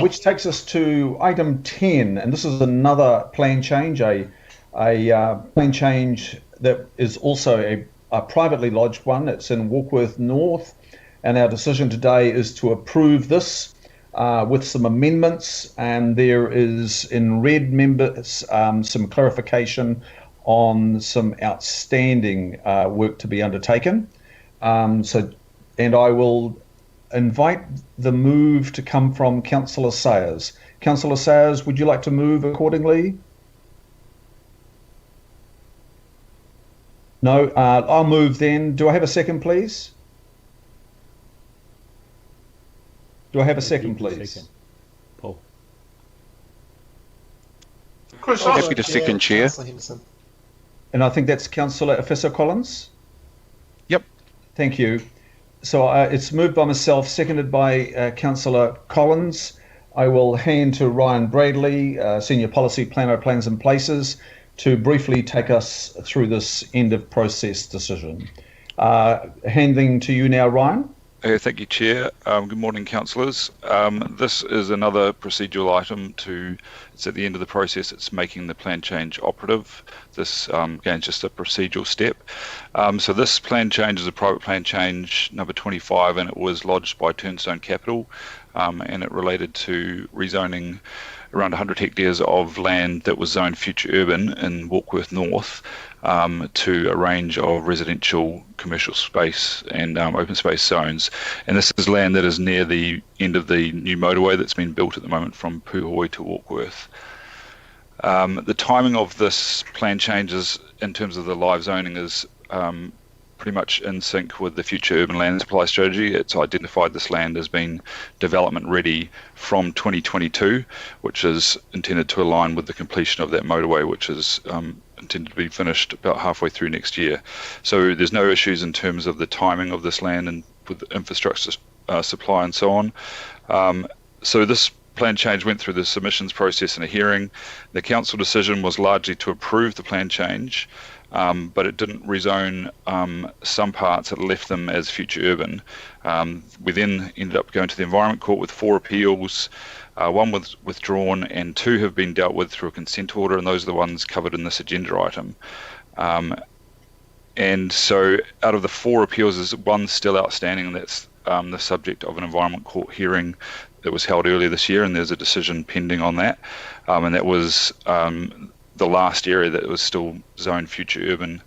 which takes us to item 10, and this is another plan change, a plan change that is also a privately lodged one. It's in Warkworth North, and our decision today is to approve this with some amendments, and there is in red, members, some clarification on some outstanding work to be undertaken. And I will invite the move to come from Councillor Sayers. Councillor Sayers, would you like to move accordingly? No, I'll move then. Do I have a second, please? Do I have a second, please? Paul. Happy to second, Chair. And I think that's Councillor Efeso-Collins? Yep. Thank you. So it's moved by myself, seconded by Councillor Collins. I will hand to Ryan Bradley, Senior Policy Planner, Plans and Places, to briefly take us through this end of process decision. Handing to you now, Ryan. Thank you, Chair. Good morning, councillors. This is another procedural item it's at the end of the process. It's making the plan change operative. This, again, is just a procedural step. So this plan change is a private plan change number 25, and it was lodged by Turnstone Capital, and it related to rezoning around 100 hectares of land that was zoned future urban in Warkworth North to a range of residential, commercial space and open space zones. And this is land that is near the end of the new motorway that's been built at the moment from Puhoi to Warkworth. The timing of this plan changes in terms of the live zoning is pretty much in sync with the future urban land supply strategy. It's identified this land as being development ready from 2022, which is intended to align with the completion of that motorway, which is intended to be finished about halfway through next year. So there's no issues in terms of the timing of this land and with infrastructure supply and so on. So this plan change went through the submissions process and a hearing. The council decision was largely to approve the plan change, but it didn't rezone some parts. It left them as future urban. We then ended up going to the Environment Court with 4 appeals. One was withdrawn and 2 have been dealt with through a consent order, and those are the ones covered in this agenda item. And so out of the 4 appeals, there's one still outstanding, and that's the subject of an Environment Court hearing that was held earlier this year, and there's a decision pending on that. And that was the last area that was still zoned future urban.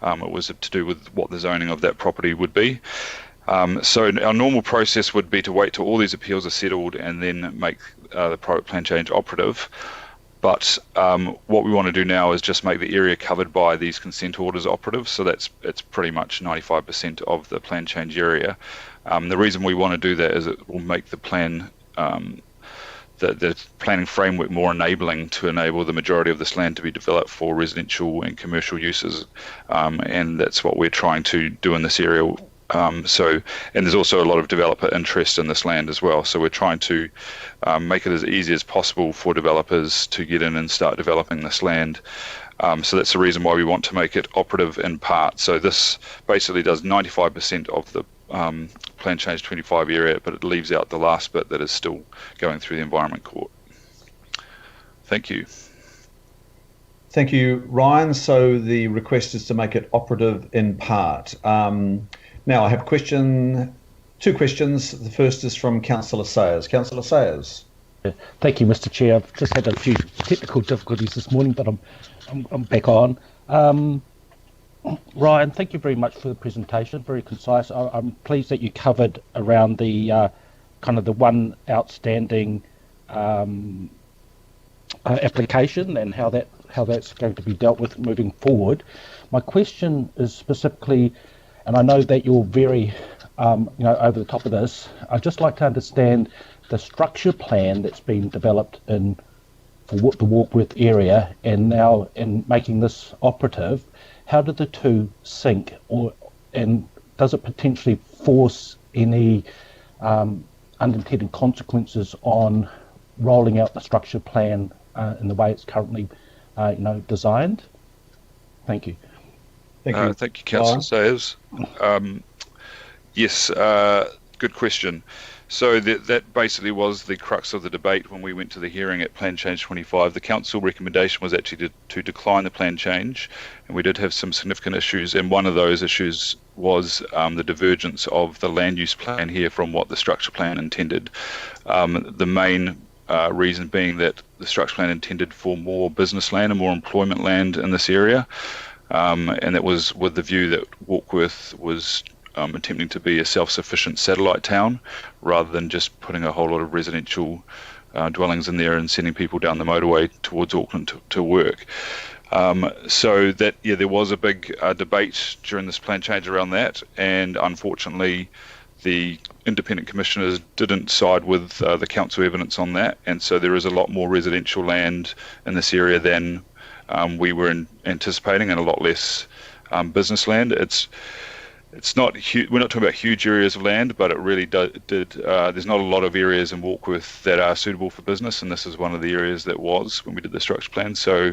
It was to do with what the zoning of that property would be. So our normal process would be to wait till all these appeals are settled and then make the private plan change operative. But what we want to do now is just make the area covered by these consent orders operative. So it's pretty much 95% of the plan change area. The reason we want to do that is it will make the plan the planning framework more enabling to enable the majority of this land to be developed for residential and commercial uses, and that's what we're trying to do in this area. And there's also a lot of developer interest in this land as well, so we're trying to make it as easy as possible for developers to get in and start developing this land. So that's the reason why we want to make it operative in part. So this basically does 95% of the plan change 25 area, but it leaves out the last bit that is still going through the Environment Court. Thank you. Thank you, Ryan. So the request is to make it operative in part. Now I have two questions. The first is from Councillor Sayers. Councillor Sayers. Thank you, Mr. Chair. I've just had a few technical difficulties this morning, but I'm back on. Ryan, thank you very much for the presentation. Very concise. I'm pleased that you covered around the kind of the one outstanding application and how that's going to be dealt with moving forward. My question is specifically, and I know that you're very over the top of this. I'd just like to understand the structure plan that's been developed for the Warkworth area, and now in making this operative. How do the two sync, and does it potentially force any unintended consequences on rolling out the structure plan in the way it's currently, designed? Thank you. Thank you. Thank you, Councillor Sayers. Yes, good question. So that basically was the crux of the debate when we went to the hearing at Plan Change 25. The council recommendation was actually to decline the plan change, and we did have some significant issues, and one of those issues was the divergence of the land use plan here from what the structure plan intended. The main reason being that the structure plan intended for more business land and more employment land in this area, and that was with the view that Warkworth was attempting to be a self-sufficient satellite town rather than just putting a whole lot of residential dwellings in there and sending people down the motorway towards Auckland to work. So that, yeah, there was a big debate during this plan change around that, and unfortunately the independent commissioners didn't side with the council evidence on that, and so there is a lot more residential land in this area than we were anticipating, and a lot less business land. It's not we're not talking about huge areas of land, but it really did. There's not a lot of areas in Warkworth that are suitable for business, and this is one of the areas that was when we did the structure plan. So,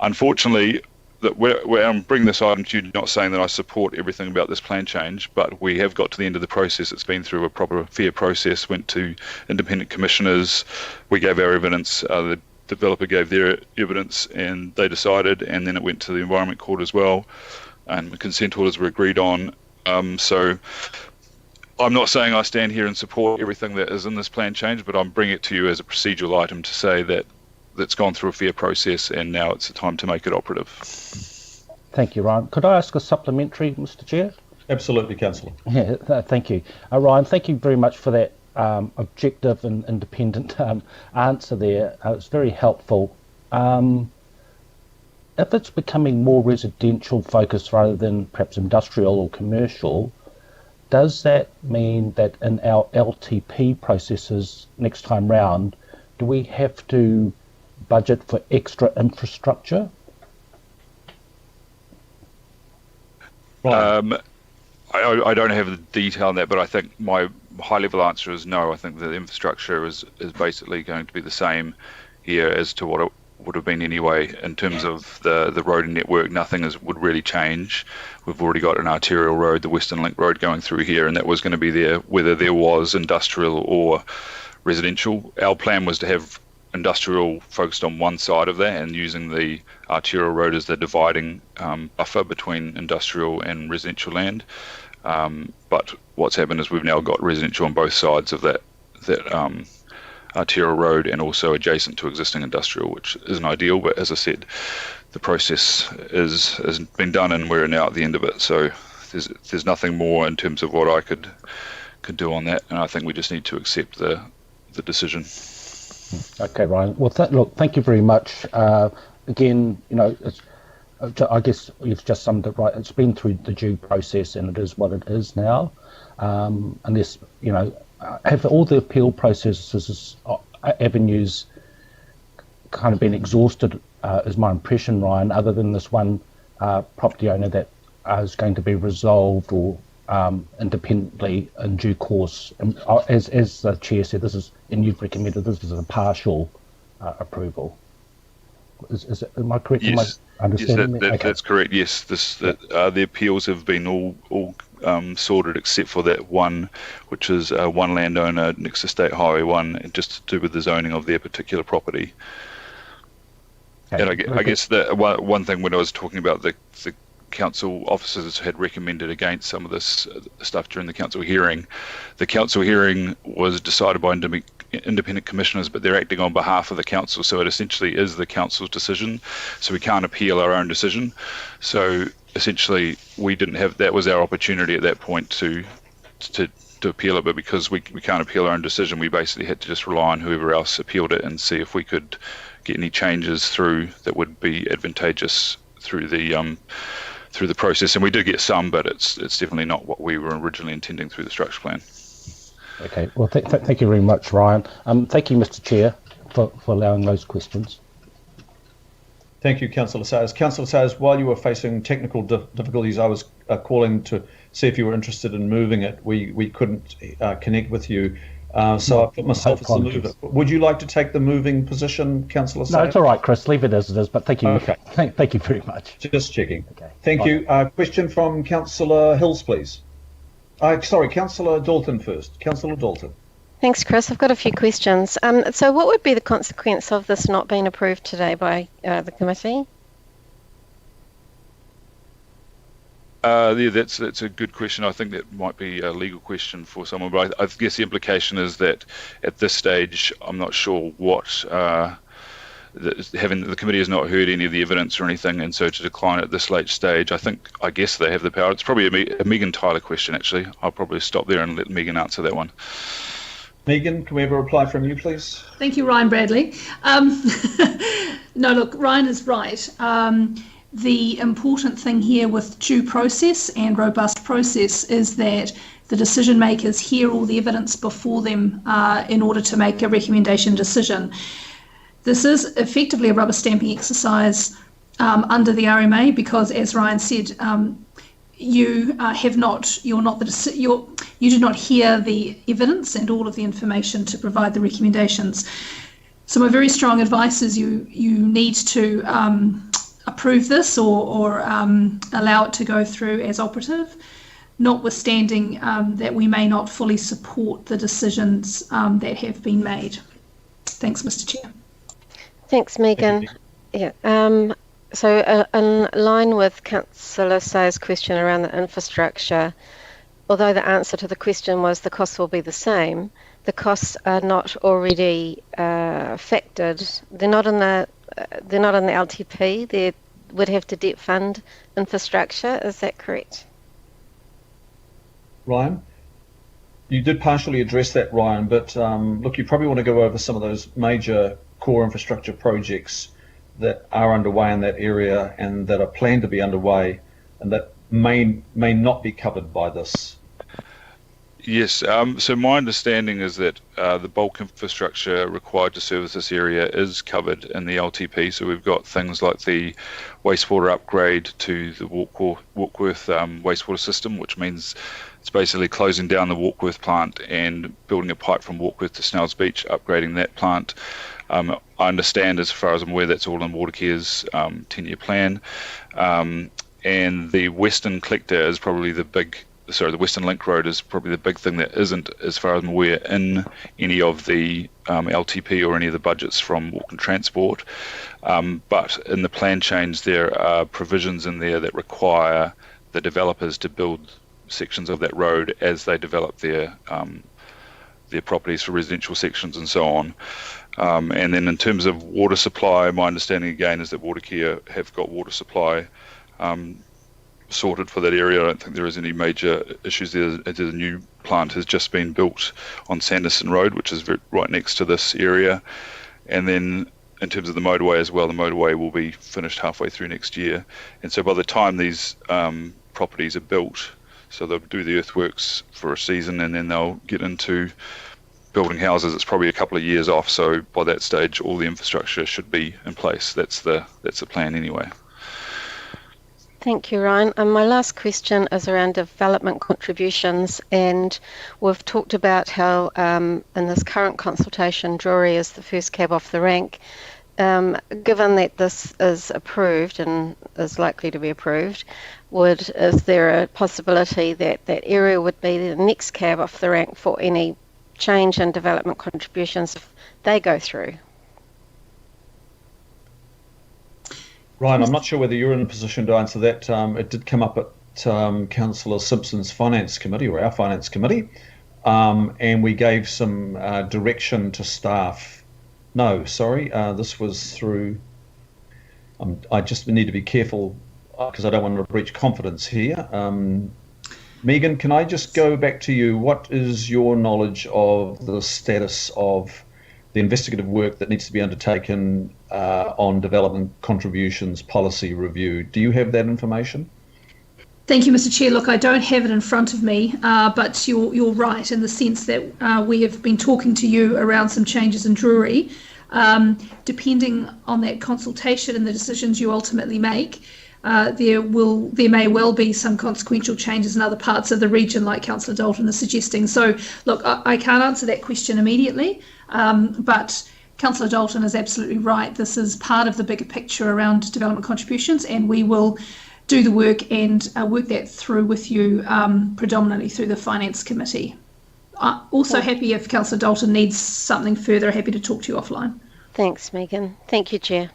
unfortunately, I'm bringing this item to you, not saying that I support everything about this plan change, but we have got to the end of the process. It's been through a proper, fair process. Went to independent commissioners. We gave our evidence. The developer gave their evidence, and they decided. And then it went to the Environment Court as well, and the consent orders were agreed on. So I'm not saying I stand here and support everything that is in this plan change, but I'm bringing it to you as a procedural item to say that that's gone through a fair process, and now it's the time to make it operative. Thank you, Ryan. Could I ask a supplementary, Mr. Chair? Absolutely, Councillor. Yeah, thank you. Ryan, thank you very much for that objective and independent answer there. It's very helpful. If it's becoming more residential focused rather than perhaps industrial or commercial, does that mean that in our LTP processes next time round, do we have to budget for extra infrastructure? I don't have the detail on that, but I think my high-level answer is no. I think the infrastructure is basically going to be the same here as to what it would have been anyway. In terms of the road network, nothing would really change. We've already got an arterial road, the Western Link Road, going through here, and that was going to be there whether there was industrial or residential. Our plan was to have industrial focused on one side of that and using the arterial road as the dividing buffer between industrial and residential land. But what's happened is we've now got residential on both sides of that arterial road and also adjacent to existing industrial, which isn't ideal, but as I said, the process has been done and we're now at the end of it. So there's nothing more in terms of what I could do on that, and I think we just need to accept the decision. Okay, Ryan. Well, look, thank you very much. Again, I guess you've just summed it right. It's been through the due process, and it is what it is now. Unless, have all the appeal processes, avenues kind of been exhausted, is my impression, Ryan, other than this one property owner that is going to be resolved or independently in due course. As the Chair said, and you've recommended this as a partial approval. Am I correct? Yes, in my understanding? Yes, that's correct. Yes, the appeals have been all sorted except for that one, which is one landowner next to State Highway 1, just to do with the zoning of their particular property. Okay. And I guess the one thing when I was talking about the council officers had recommended against some of this stuff during the council hearing. The council hearing was decided by independent commissioners, but they're acting on behalf of the council, so it essentially is the council's decision. So we can't appeal our own decision. So essentially, we didn't have that was our opportunity at that point to appeal it, but because we can't appeal our own decision, we basically had to just rely on whoever else appealed it and see if we could get any changes through that would be advantageous through the process, and we did get some, but it's definitely not what we were originally intending through the structure plan. Okay, well, thank you very much, Ryan. Thank you, Mr. Chair, for allowing those questions. Thank you, Councillor Sayers. Councillor Sayers, while you were facing technical difficulties, I was calling to see if you were interested in moving it. We couldn't connect with you. So I put myself as the mover. Would you like to take the moving position, Councillor Sayers? No, it's all right, Chris. Leave it as it is, but thank you. Okay. Thank you very much. Just checking. Okay. Thank you. Question from Councillor Hills, please. Sorry, Councillor Dalton first. Councillor Dalton. Thanks, Chris. I've got a few questions. So what would be the consequence of this not being approved today by the committee? Yeah, that's a good question. I think that might be a legal question for someone, but I guess the implication is that at this stage, I'm not sure what the committee has not heard any of the evidence or anything, and so to decline at this late stage, I guess they have the power. It's probably a Megan Tyler question, actually. I'll probably stop there and let Megan answer that one. Megan, can we have a reply from you, please? Thank you, Ryan Bradley. No, look, Ryan is right. The important thing here with due process and robust process is that the decision makers hear all the evidence before them in order to make a recommendation decision. This is effectively a rubber stamping exercise under the RMA because, as Ryan said, you do not hear the evidence and all of the information to provide the recommendations. So my very strong advice is you need to approve this or allow it to go through as operative, notwithstanding that we may not fully support the decisions that have been made. Thanks, Mr. Chair. Thanks, Megan. Yeah. So in line with Councillor Sayers' question around the infrastructure, although the answer to the question was the costs will be the same, the costs are not already factored. They're not in the LTP. They would have to debt fund infrastructure. Is that correct? Ryan? You did partially address that, Ryan, but look, you probably want to go over some of those major core infrastructure projects that are underway in that area and that are planned to be underway and that may not be covered by this. Yes, so my understanding is that the bulk infrastructure required to service this area is covered in the LTP. So we've got things like the wastewater upgrade to the Warkworth wastewater system, which means it's basically closing down the Warkworth plant and building a pipe from Warkworth to Snells Beach, upgrading that plant. I understand, as far as I'm aware, that's all in Watercare's 10-year plan. And the Western Collector is probably the Western Link Road is probably the big thing that isn't, as far as I'm aware, in any of the LTP or any of the budgets from Auckland Transport. But in the plan change, there are provisions in there that require the developers to build sections of that road as they develop their properties for residential sections and so on. And then in terms of water supply, my understanding again is that Watercare have got water supply sorted for that area. I don't think there is any major issues there. The new plant has just been built on Sanderson Road, which is right next to this area. And then in terms of the motorway as well, the motorway will be finished halfway through next year. And so by the time these properties are built, so they'll do the earthworks for a season and then they'll get into building houses, it's probably a couple of years off. So by that stage, all the infrastructure should be in place. That's the plan anyway. Thank you, Ryan. And my last question is around development contributions, and we've talked about how in this current consultation, Drury is the first cab off the rank. Given that this is approved and is likely to be approved, is there a possibility that that area would be the next cab off the rank for any change in development contributions if they go through? Ryan, I'm not sure whether you're in a position to answer that. It did come up at Councillor Simpson's Finance Committee, or our Finance Committee, and we gave some direction to staff. No, sorry, this was through... I just need to be careful because I don't want to breach confidence here. Megan, can I just go back to you? What is your knowledge of the status of the investigative work that needs to be undertaken on development contributions policy review? Do you have that information? Thank you, Mr. Chair. Look, I don't have it in front of me, but you're right in the sense that we have been talking to you around some changes in Drury. Depending on that consultation and the decisions you ultimately make, there may well be some consequential changes in other parts of the region, like Councillor Dalton is suggesting. So, look, I can't answer that question immediately, but Councillor Dalton is absolutely right. This is part of the bigger picture around development contributions, and we will do the work and work that through with you, predominantly through the Finance Committee. Also happy if Councillor Dalton needs something further, happy to talk to you offline. Thanks, Megan. Thank you, Chair.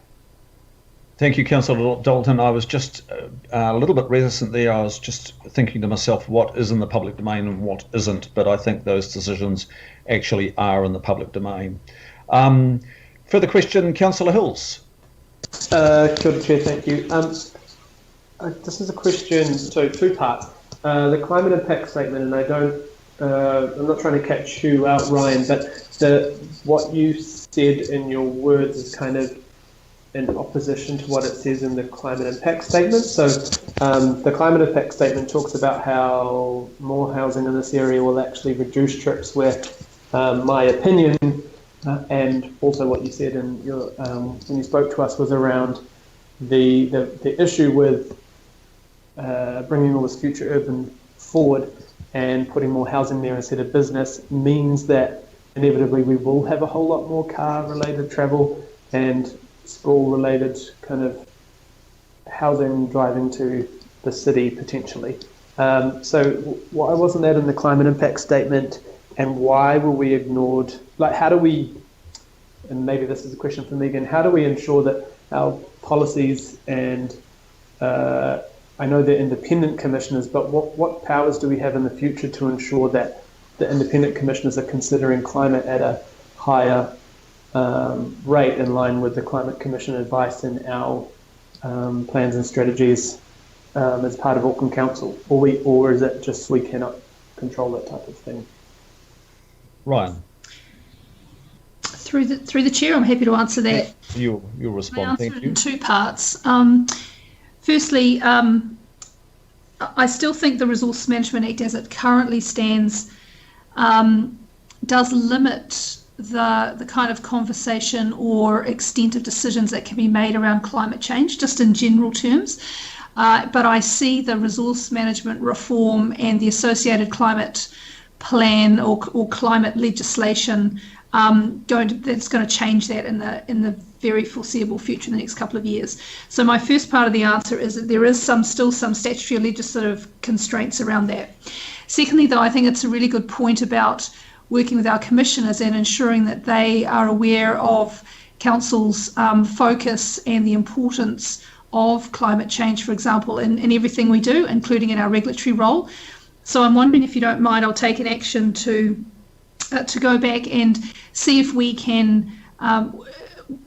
Thank you, Councillor Dalton. I was just a little bit reticent there. I was just thinking to myself what is in the public domain and what isn't, but I think those decisions actually are in the public domain. Further question, Councillor Hills. Kia ora, Chair, thank you. This is a question, so two parts. The climate impact statement, and I'm not trying to catch you out, Ryan, but what you said in your words is kind of in opposition to what it says in the climate impact statement. So the climate impact statement talks about how more housing in this area will actually reduce trips, where my opinion and also what you said in your when you spoke to us was around the issue with bringing all this future urban forward and putting more housing there instead of business means that inevitably we will have a whole lot more car-related travel and sprawl-related kind of housing driving to the city potentially. So why wasn't that in the climate impact statement, and why were we ignored? Like, how do we, and maybe this is a question for Megan, how do we ensure that our policies and I know they're independent commissioners, but what powers do we have in the future to ensure that the independent commissioners are considering climate at a higher rate in line with the Climate Commission advice in our plans and strategies as part of Auckland Council, or is it just we cannot control that type of thing? Ryan. Through the chair, I'm happy to answer that. You'll respond. Thank you. In two parts. Firstly, I still think the Resource Management Act as it currently stands does limit the kind of conversation or extent of decisions that can be made around climate change, just in general terms. But I see the resource management reform and the associated climate plan or climate legislation that's going to change that in the very foreseeable future in the next couple of years. So my first part of the answer is that there is still some statutory legislative constraints around that. Secondly, though, I think it's a really good point about working with our commissioners and ensuring that they are aware of Council's focus and the importance of climate change, for example, in everything we do, including in our regulatory role. So I'm wondering, if you don't mind, I'll take an action to go back and see if we can.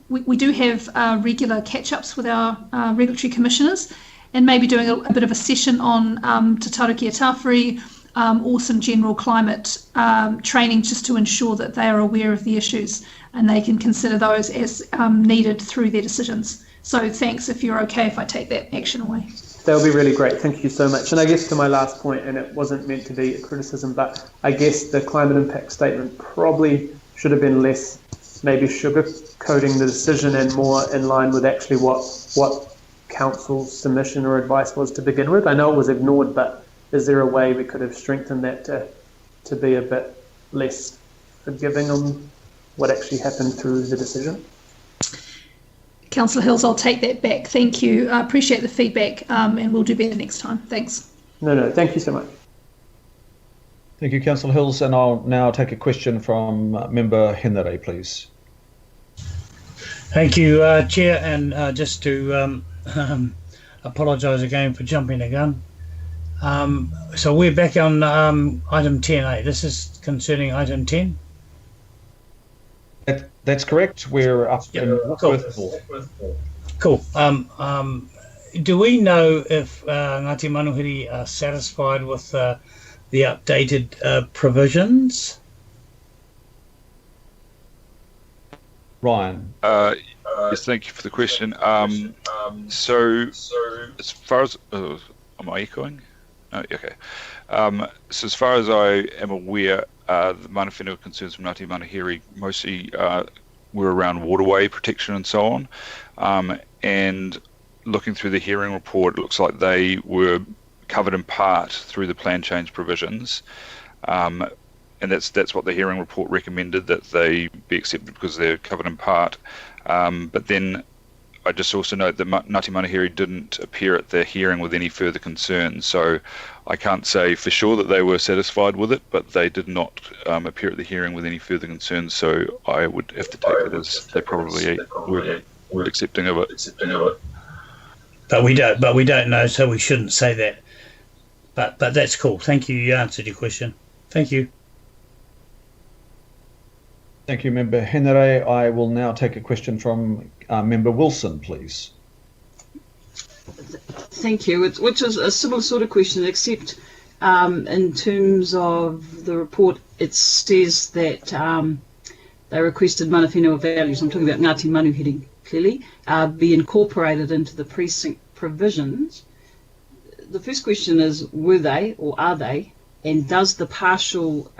We do have regular catch-ups with our regulatory commissioners, and maybe doing a bit of a session on Te Taruki a Tāwhiri, or some general climate training, just to ensure that they are aware of the issues and they can consider those as needed through their decisions. So thanks, if you're okay if I take that action away. That would be really great. Thank you so much. And I guess to my last point, and it wasn't meant to be a criticism, but I guess the climate impact statement probably should have been less maybe sugar-coating the decision and more in line with actually what Council's submission or advice was to begin with. I know it was ignored, but is there a way we could have strengthened that to be a bit less forgiving on what actually happened through the decision? Councillor Hills, I'll take that back. Thank you. I appreciate the feedback, and we'll do better next time. Thanks. No, thank you so much. Thank you, Councillor Hills, and I'll now take a question from Member Henare, please. Thank you, Chair, and just to apologise again for jumping the gun. So we're back on item 10A. This is concerning item 10. That's correct. We're up in Warkworth. Cool. Do we know if Ngāti Manuhiri are satisfied with the updated provisions? Ryan. Yes, thank you for the question. So as far as am I echoing? No, okay. So as far as I am aware, the mana whenua concerns from Ngāti Manuhiri mostly were around waterway protection and so on. And looking through the hearing report, it looks like they were covered in part through the plan change provisions. And that's what the hearing report recommended, that they be accepted because they're covered in part. But then I just also note that Ngāti Manahiri didn't appear at the hearing with any further concerns, so I can't say for sure that they were satisfied with it, but they did not appear at the hearing with any further concerns, so I would have to take it as they probably were accepting of it. But we don't know, so we shouldn't say that. But that's cool. Thank you. You answered your question. Thank you. Thank you, Member Henare. I will now take a question from Member Wilson, please. Thank you. Which is a similar sort of question, except in terms of the report, it says that they requested mana whenua values, I'm talking about Ngāti Manuhiri clearly, be incorporated into the precinct provisions. The first question is, were they or are they? And does the partial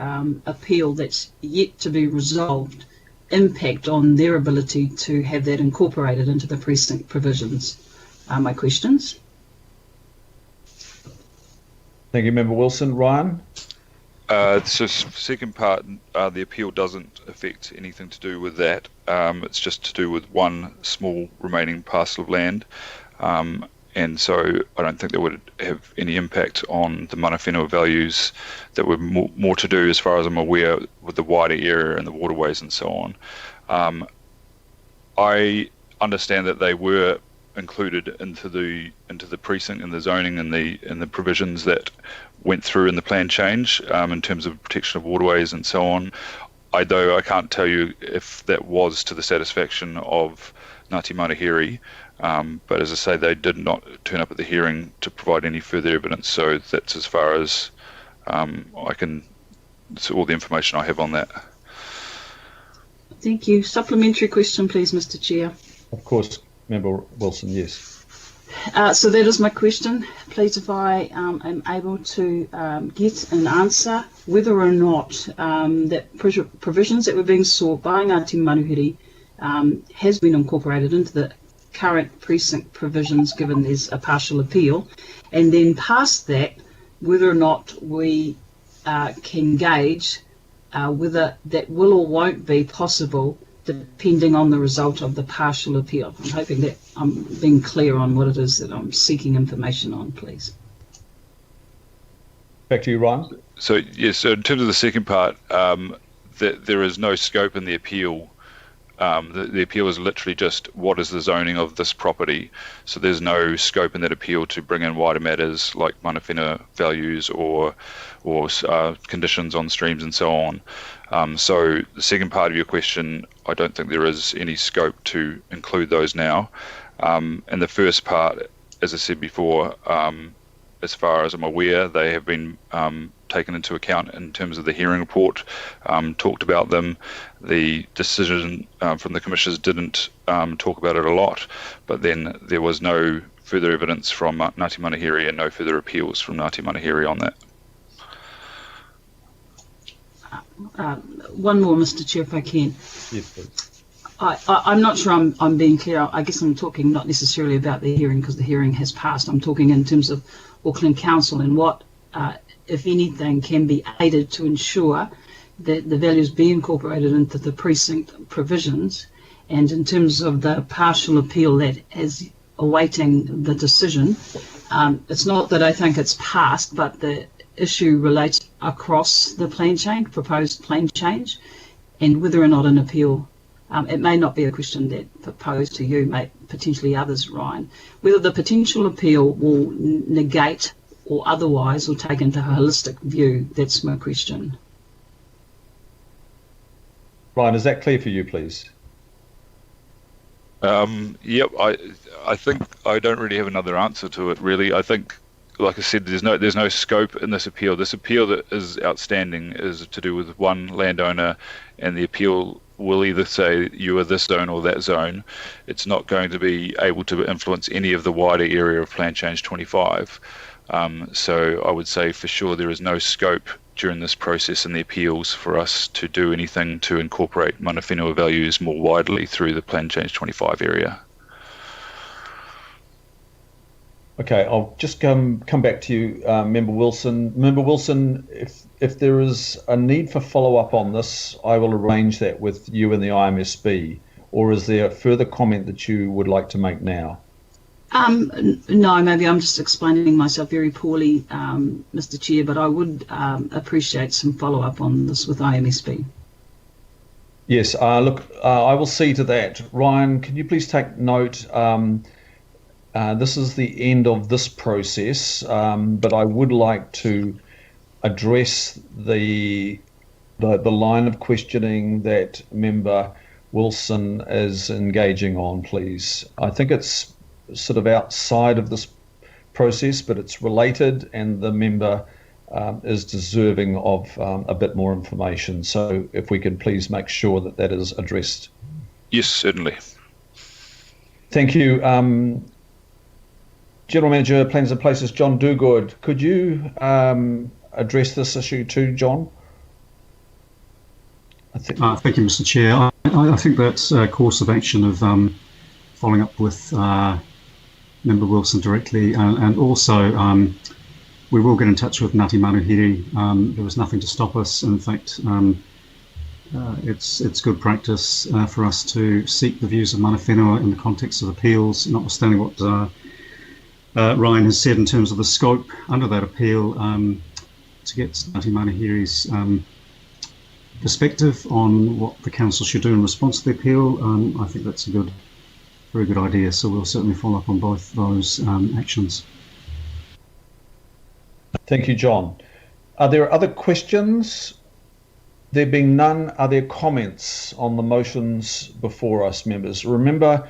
appeal that's yet to be resolved impact on their ability to have that incorporated into the precinct provisions? Are my questions. Thank you, Member Wilson. Ryan? So second part, the appeal doesn't affect anything to do with that. It's just to do with one small remaining parcel of land. And so I don't think that would have any impact on the mana whenua values that were more to do, as far as I'm aware, with the wider area and the waterways and so on. I understand that they were included into the precinct and the zoning and the provisions that went through in the plan change in terms of protection of waterways and so on. Though I can't tell you if that was to the satisfaction of Ngāti Manahiri. But as I say, they did not turn up at the hearing to provide any further evidence, so that's as far as that's all the information I have on that. Thank you. Supplementary question, please, Mr. Chair. Of course, Member Wilson, yes. So that is my question. Please, if I am able to get an answer whether or not that provisions that were being sought by Ngāti Manuhiri has been incorporated into the current precinct provisions, given there's a partial appeal, and then past that, whether or not we can gauge whether that will or won't be possible depending on the result of the partial appeal. I'm hoping that I'm being clear on what it is that I'm seeking information on, please. Back to you, Ryan. So yes, so in terms of the second part, there is no scope in the appeal. The appeal is literally just what is the zoning of this property. So there's no scope in that appeal to bring in wider matters like mana whenua values or conditions on streams and so on. So the second part of your question, I don't think there is any scope to include those now. And the first part, as I said before, as far as I'm aware, they have been taken into account in terms of the hearing report, talked about them. The decision from the commissioners didn't talk about it a lot, but then there was no further evidence from Ngāti Manahiri and no further appeals from Ngāti Manahiri on that. One more, Mr. Chair, if I can. Yes, please. I'm not sure I'm being clear. I guess I'm talking not necessarily about the hearing because the hearing has passed. I'm talking in terms of Auckland Council and what, if anything, can be aided to ensure that the values be incorporated into the precinct provisions. And in terms of the partial appeal that is awaiting the decision, it's not that I think it's passed, but the issue relates across the plan change, proposed plan change, and whether or not an appeal, it may not be a question that proposed to you, may potentially others, Ryan, whether the potential appeal will negate or otherwise will take into a holistic view. That's my question. Ryan, is that clear for you, please? Yep, I think I don't really have another answer to it, really. I think, like I said, there's no scope in this appeal. This appeal that is outstanding is to do with one landowner, and the appeal will either say you are this zone or that zone. It's not going to be able to influence any of the wider area of Plan Change 25. So I would say for sure there is no scope during this process in the appeals for us to do anything to incorporate mana whenua values more widely through the Plan Change 25 area. Okay, I'll just come back to you, Member Wilson. Member Wilson, if there is a need for follow-up on this, I will arrange that with you and the IMSB. or is there a further comment that you would like to make now? No, maybe I'm just explaining myself very poorly, Mr. Chair, but I would appreciate some follow-up on this with IMSB. Yes, look, I will see to that. Ryan, can you please take note? This is the end of this process, but I would like to address the line of questioning that Member Wilson is engaging on, please. I think it's sort of outside of this process, but it's related, and the member is deserving of a bit more information. So if we could please make sure that that is addressed. Yes, certainly. Thank you. General Manager, Plans and Places, John Dogood, could you address this issue too, John? Thank you, Mr. Chair. I think that's a course of action of following up with Member Wilson directly, and also we will get in touch with Ngāti Manuhiri. There was nothing to stop us. In fact, it's good practice for us to seek the views of mana whenua in the context of appeals, notwithstanding what Ryan has said in terms of the scope under that appeal, to get Ngāti Manuhiri's perspective on what the council should do in response to the appeal. I think that's a very good idea. So we'll certainly follow up on both those actions. Thank you, John. Are there other questions? There being none, are there comments on the motions before us, members? Remember,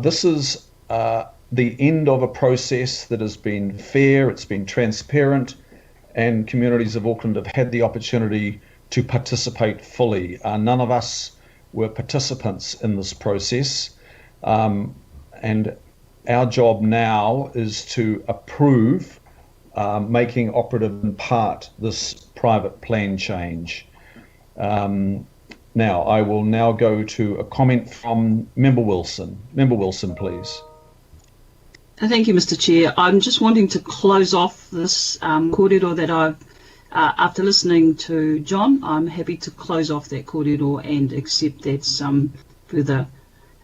this is the end of a process that has been fair, it's been transparent, and communities of Auckland have had the opportunity to participate fully. None of us were participants in this process, and our job now is to approve making operative in part this private plan change. Now, I will now go to a comment from Member Wilson. Member Wilson, please. Thank you, Mr. Chair. I'm just wanting to close off this kōrero that I've, after listening to John, I'm happy to close off that kōrero and accept that some further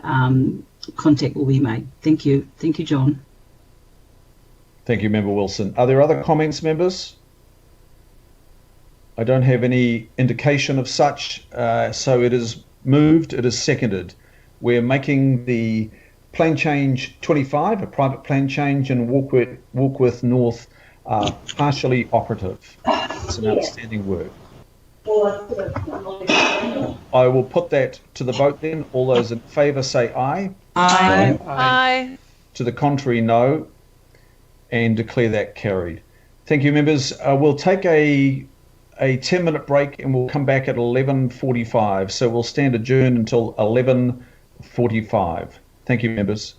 contact will be made. Thank you. Thank you, John. Thank you, Member Wilson. Are there other comments, members? I don't have any indication of such, so it is moved, it is seconded. We're making the plan change 25, a private plan change in Warkworth North, partially operative. It's an outstanding work. I will put that to the vote then. All those in favour say aye. Aye. Aye. Aye. To the contrary, no. And declare that carried. Thank you, members. We'll take a 10-minute break and we'll come back at 11:45. So we'll stand adjourned until 11:45. Thank you, members.